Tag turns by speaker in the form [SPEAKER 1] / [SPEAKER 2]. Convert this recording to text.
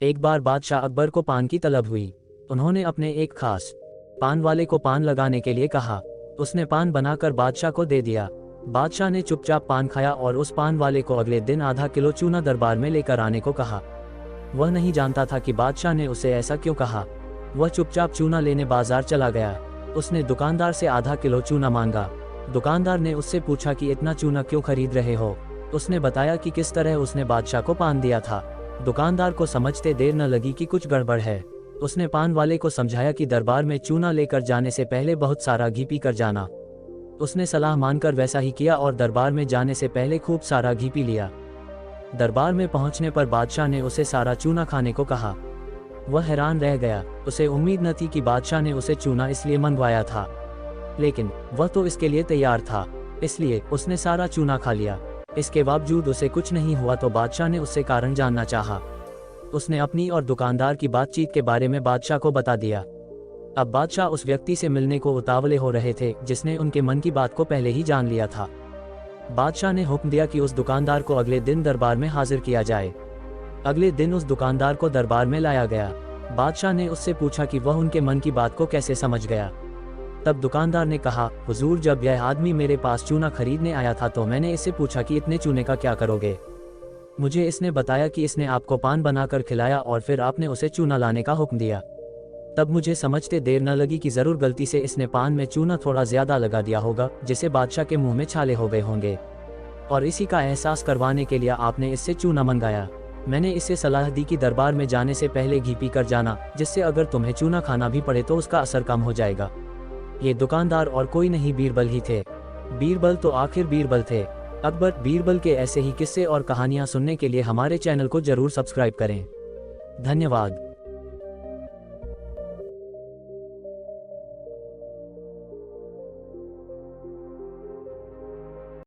[SPEAKER 1] एक बार बादशाह अकबर को पान की तलब हुई। उन्होंने अपने एक खास पान वाले को पान लगाने के लिए कहा। उसने पान बनाकर बादशाह को दे दिया। बादशाह ने चुपचाप पान खाया और उस पान वाले को अगले दिन आधा किलो चूना दरबार में लेकर आने को कहा। वह नहीं जानता था कि बादशाह ने उसे ऐसा क्यों कहा। वह चुपचाप चूना लेने बाजार चला गया। उसने दुकानदार से आधा किलो चूना मांगा। दुकानदार ने उससे पूछा कि इतना चूना क्यों खरीद रहे हो। उसने बताया कि किस तरह उसने बादशाह को पान दिया था। दुकानदार को समझते देर न लगी कि कुछ गड़बड़ है। उसने पान वाले को समझाया कि दरबार में चूना लेकर जाने से पहले बहुत सारा घी पी कर जाना। उसने सलाह मानकर वैसा ही किया और दरबार में जाने से पहले खूब सारा घी पी लिया। दरबार में पहुंचने पर बादशाह ने उसे सारा चूना खाने को कहा। वह हैरान रह गया। उसे उम्मीद न थी कि बादशाह ने उसे चूना इसलिए मंगवाया था, लेकिन वह तो इसके लिए तैयार था, इसलिए उसने सारा चूना खा लिया। इसके बावजूद उसे कुछ नहीं हुआ तो बादशाह ने उससे कारण जानना चाहा। उसने अपनी और दुकानदार की बातचीत के बारे में बादशाह को बता दिया। अब बादशाह उस व्यक्ति से मिलने को उतावले हो रहे थे जिसने उनके मन की बात को पहले ही जान लिया था। बादशाह ने हुक्म दिया कि उस दुकानदार को अगले दिन दरबार में हाजिर किया जाए। अगले दिन उस दुकानदार को दरबार में लाया गया। बादशाह ने उससे पूछा कि वह उनके मन की बात को कैसे समझ गया। तब दुकानदार ने कहा, हुजूर, जब यह आदमी मेरे पास चूना खरीदने आया था तो मैंने इससे पूछा कि इतने चूने का क्या करोगे। मुझे इसने बताया कि इसने आपको पान बनाकर खिलाया और फिर आपने उसे चूना लाने का हुक्म दिया। तब मुझे समझते देर न लगी कि जरूर गलती से इसने पान में चूना थोड़ा ज्यादा लगा दिया होगा, जिसे बादशाह के मुंह में छाले हो गए होंगे, और इसी का एहसास करवाने के लिए आपने इससे चूना मंगाया। मैंने इससे सलाह दी कि दरबार में जाने से पहले घी पी कर जाना, जिससे अगर तुम्हें चूना खाना भी पड़े तो उसका असर कम हो जाएगा। ये दुकानदार और कोई नहीं बीरबल ही थे। बीरबल तो आखिर बीरबल थे। अकबर बीरबल के ऐसे ही किस्से और कहानियां सुनने के लिए हमारे चैनल को जरूर सब्सक्राइब करें। धन्यवाद।